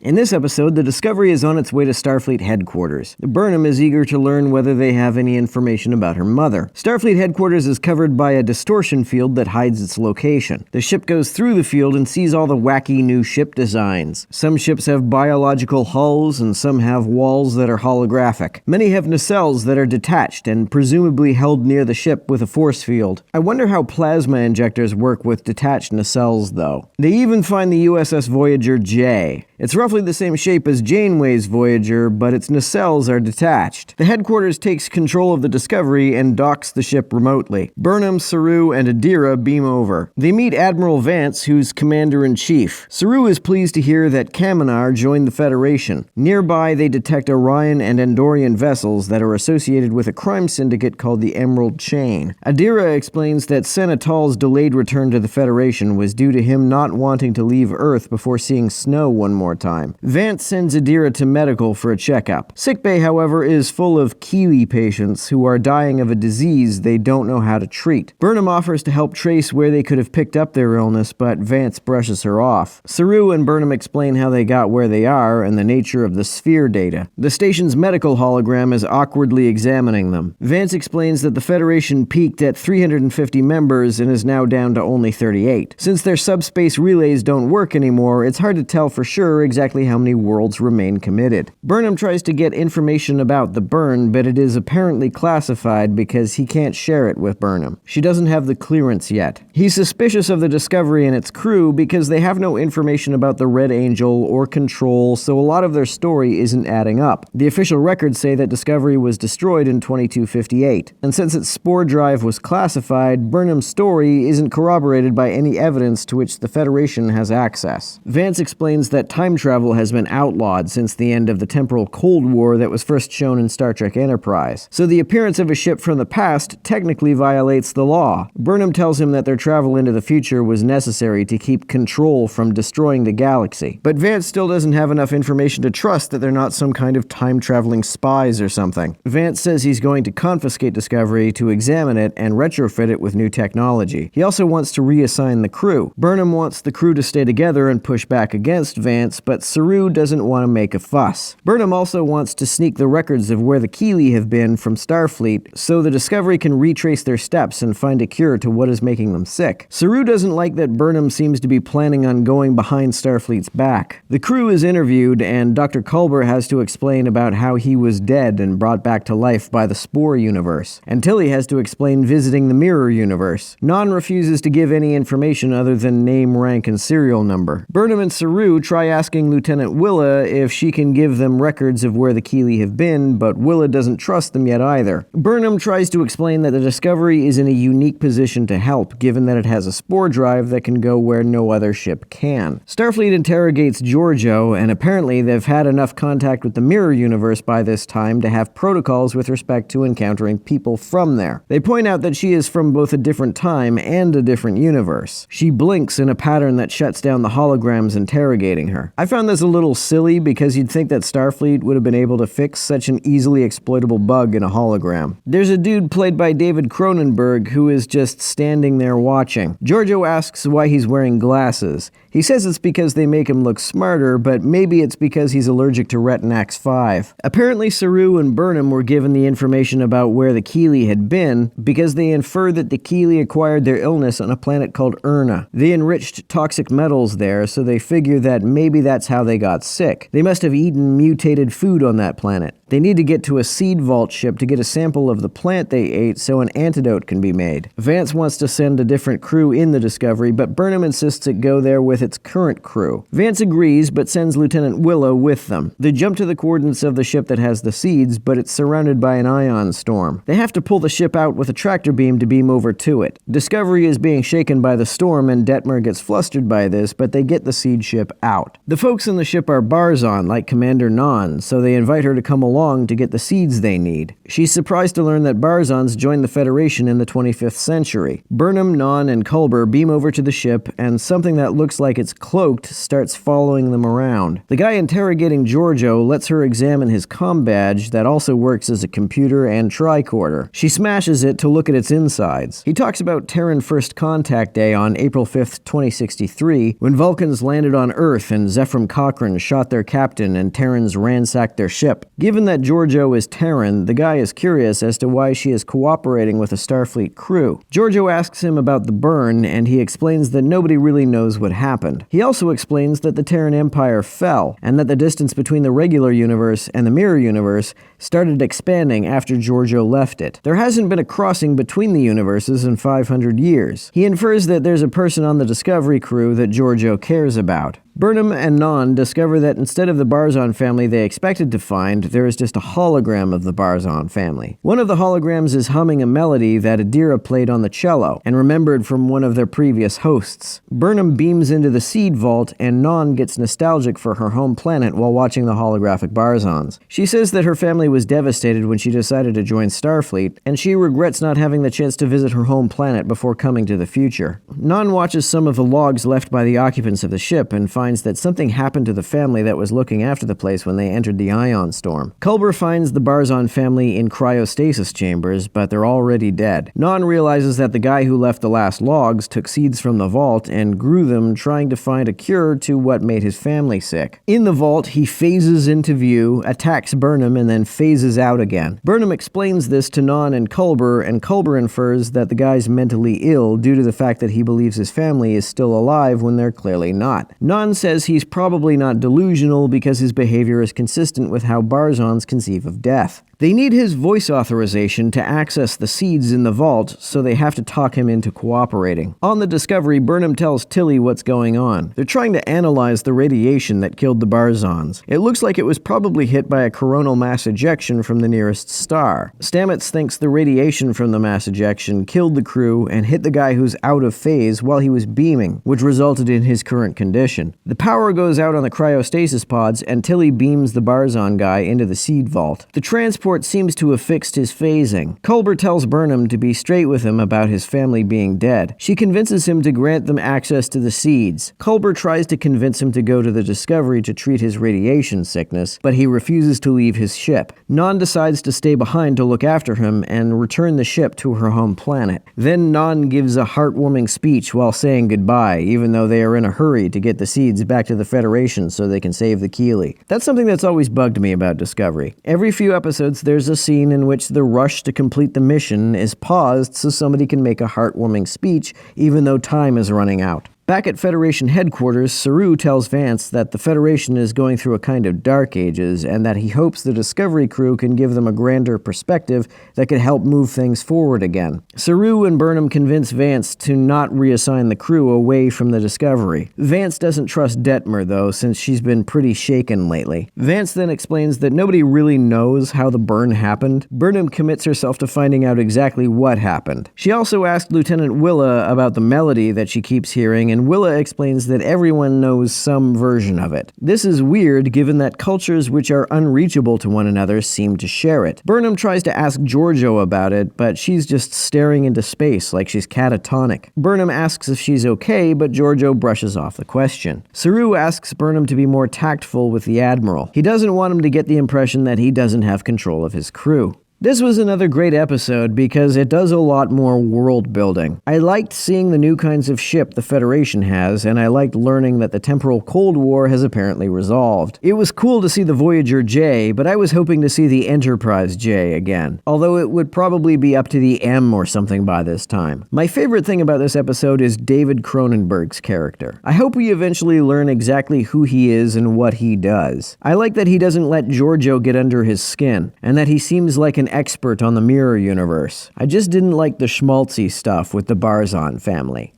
In this episode, the Discovery is on its way to Starfleet headquarters. Burnham is eager to learn whether they have any information about her mother. Starfleet headquarters is covered by a distortion field that hides its location. The ship goes through the field and sees all the wacky new ship designs. Some ships have biological hulls and some have walls that are holographic. Many have nacelles that are detached and presumably held near the ship with a force field. I wonder how plasma injectors work with detached nacelles, though. They even find the USS Voyager J. It's roughly the same shape as Janeway's Voyager, but its nacelles are detached. The headquarters takes control of the Discovery and docks the ship remotely. Burnham, Saru, and Adira beam over. They meet Admiral Vance, who's commander-in-chief. Saru is pleased to hear that Kaminar joined the Federation. Nearby, they detect Orion and Andorian vessels that are associated with a crime syndicate called the Emerald Chain. Adira explains that Senatal's delayed return to the Federation was due to him not wanting to leave Earth before seeing snow one more time. Vance sends Adira to medical for a checkup. Sickbay, however, is full of Keeley patients who are dying of a disease they don't know how to treat. Burnham offers to help trace where they could have picked up their illness, but Vance brushes her off. Saru and Burnham explain how they got where they are and the nature of the sphere data. The station's medical hologram is awkwardly examining them. Vance explains that the Federation peaked at 350 members and is now down to only 38. Since their subspace relays don't work anymore, it's hard to tell for sure exactly how many worlds remain committed. Burnham tries to get information about the burn, but it is apparently classified because he can't share it with Burnham. She doesn't have the clearance yet. He's suspicious of the Discovery and its crew because they have no information about the Red Angel or Control, so a lot of their story isn't adding up. The official records say that Discovery was destroyed in 2258, and since its spore drive was classified, Burnham's story isn't corroborated by any evidence to which the Federation has access. Vance explains that time travel has been outlawed since the end of the temporal Cold War that was first shown in Star Trek Enterprise. So the appearance of a ship from the past technically violates the law. Burnham tells him that their travel into the future was necessary to keep Control from destroying the galaxy. But Vance still doesn't have enough information to trust that they're not some kind of time-traveling spies or something. Vance says he's going to confiscate Discovery to examine it and retrofit it with new technology. He also wants to reassign the crew. Burnham wants the crew to stay together and push back against Vance, but Saru doesn't want to make a fuss. Burnham also wants to sneak the records of where the Keeley have been from Starfleet so the Discovery can retrace their steps and find a cure to what is making them sick. Saru doesn't like that Burnham seems to be planning on going behind Starfleet's back. The crew is interviewed and Dr. Culber has to explain about how he was dead and brought back to life by the Spore universe. And Tilly has to explain visiting the Mirror universe. Non refuses to give any information other than name, rank, and serial number. Burnham and Saru try asking Lieutenant Willa if she can give them records of where the Keeley have been, but Willa doesn't trust them yet either. Burnham tries to explain that the Discovery is in a unique position to help, given that it has a spore drive that can go where no other ship can. Starfleet interrogates Giorgio, and apparently they've had enough contact with the Mirror universe by this time to have protocols with respect to encountering people from there. They point out that she is from both a different time and a different universe. She blinks in a pattern that shuts down the holograms interrogating her. I found this a little silly because you'd think that Starfleet would have been able to fix such an easily exploitable bug in a hologram. There's a dude played by David Cronenberg who is just standing there watching. Giorgio asks why he's wearing glasses. He says it's because they make him look smarter, but maybe it's because he's allergic to Retinax 5. Apparently Saru and Burnham were given the information about where the Keeley had been because they inferred that the Keeley acquired their illness on a planet called Urna. They enriched toxic metals there, so they figure that maybe that's how they got sick. They must have eaten mutated food on that planet. They need to get to a seed vault ship to get a sample of the plant they ate so an antidote can be made. Vance wants to send a different crew in the Discovery, but Burnham insists it go there with its current crew. Vance agrees, but sends Lieutenant Willow with them. They jump to the coordinates of the ship that has the seeds, but it's surrounded by an ion storm. They have to pull the ship out with a tractor beam to beam over to it. Discovery is being shaken by the storm, and Detmer gets flustered by this, but they get the seed ship out. The folks in the ship are Barzon, like Commander Non, so they invite her to come along along to get the seeds they need. She's surprised to learn that Barzons joined the Federation in the 25th century. Burnham, Non, and Culber beam over to the ship, and something that looks like it's cloaked starts following them around. The guy interrogating Giorgio lets her examine his comm badge that also works as a computer and tricorder. She smashes it to look at its insides. He talks about Terran First Contact Day on April 5th, 2063, when Vulcans landed on Earth and Zephram Cochrane shot their captain and Terrans ransacked their ship. Given that Giorgio is Terran, the guy is curious as to why she is cooperating with a Starfleet crew. Giorgio asks him about the burn, and he explains that nobody really knows what happened. He also explains that the Terran Empire fell, and that the distance between the regular universe and the mirror universe started expanding after Giorgio left it. There hasn't been a crossing between the universes in 500 years. He infers that there's a person on the Discovery crew that Giorgio cares about. Burnham and Non discover that instead of the Barzon family they expected to find, there is just a hologram of the Barzon family. One of the holograms is humming a melody that Adira played on the cello, and remembered from one of their previous hosts. Burnham beams into the seed vault, and Non gets nostalgic for her home planet while watching the holographic Barzons. She says that her family was devastated when she decided to join Starfleet, and she regrets not having the chance to visit her home planet before coming to the future. Non watches some of the logs left by the occupants of the ship and finds that something happened to the family that was looking after the place when they entered the ion storm. Culber finds the Barzon family in cryostasis chambers, but they're already dead. Non realizes that the guy who left the last logs took seeds from the vault and grew them, trying to find a cure to what made his family sick. In the vault, he phases into view, attacks Burnham, and then phases out again. Burnham explains this to Non and Culber infers that the guy's mentally ill due to the fact that he believes his family is still alive when they're clearly not. Non says he's probably not delusional because his behavior is consistent with how Barzons conceive of death. They need his voice authorization to access the seeds in the vault, so they have to talk him into cooperating. On the Discovery, Burnham tells Tilly what's going on. They're trying to analyze the radiation that killed the Barzons. It looks like it was probably hit by a coronal mass ejection from the nearest star. Stamets thinks the radiation from the mass ejection killed the crew and hit the guy who's out of phase while he was beaming, which resulted in his current condition. The power goes out on the cryostasis pods, and Tilly beams the Barzon guy into the seed vault. The transport seems to have fixed his phasing. Culber tells Burnham to be straight with him about his family being dead. She convinces him to grant them access to the seeds. Culber tries to convince him to go to the Discovery to treat his radiation sickness, but he refuses to leave his ship. Non decides to stay behind to look after him and return the ship to her home planet. Then Non gives a heartwarming speech while saying goodbye, even though they are in a hurry to get the seeds back to the Federation so they can save the Keeley. That's something that's always bugged me about Discovery. Every few episodes there's a scene in which the rush to complete the mission is paused so somebody can make a heartwarming speech even though time is running out. Back at Federation headquarters, Saru tells Vance that the Federation is going through a kind of dark ages and that he hopes the Discovery crew can give them a grander perspective that could help move things forward again. Saru and Burnham convince Vance to not reassign the crew away from the Discovery. Vance doesn't trust Detmer, though, since she's been pretty shaken lately. Vance then explains that nobody really knows how the burn happened. Burnham commits herself to finding out exactly what happened. She also asked Lieutenant Willa about the melody that she keeps hearing, and Willa explains that everyone knows some version of it. This is weird given that cultures which are unreachable to one another seem to share it. Burnham tries to ask Giorgio about it, but she's just staring into space like she's catatonic. Burnham asks if she's okay, but Giorgio brushes off the question. Saru asks Burnham to be more tactful with the Admiral. He doesn't want him to get the impression that he doesn't have control of his crew. This was another great episode because it does a lot more world building. I liked seeing the new kinds of ship the Federation has, and I liked learning that the temporal Cold War has apparently resolved. It was cool to see the Voyager J, but I was hoping to see the Enterprise J again, although it would probably be up to the M or something by this time. My favorite thing about this episode is David Cronenberg's character. I hope we eventually learn exactly who he is and what he does. I like that he doesn't let Giorgio get under his skin, and that he seems like an expert on the mirror universe. I just didn't like the schmaltzy stuff with the Barzon family.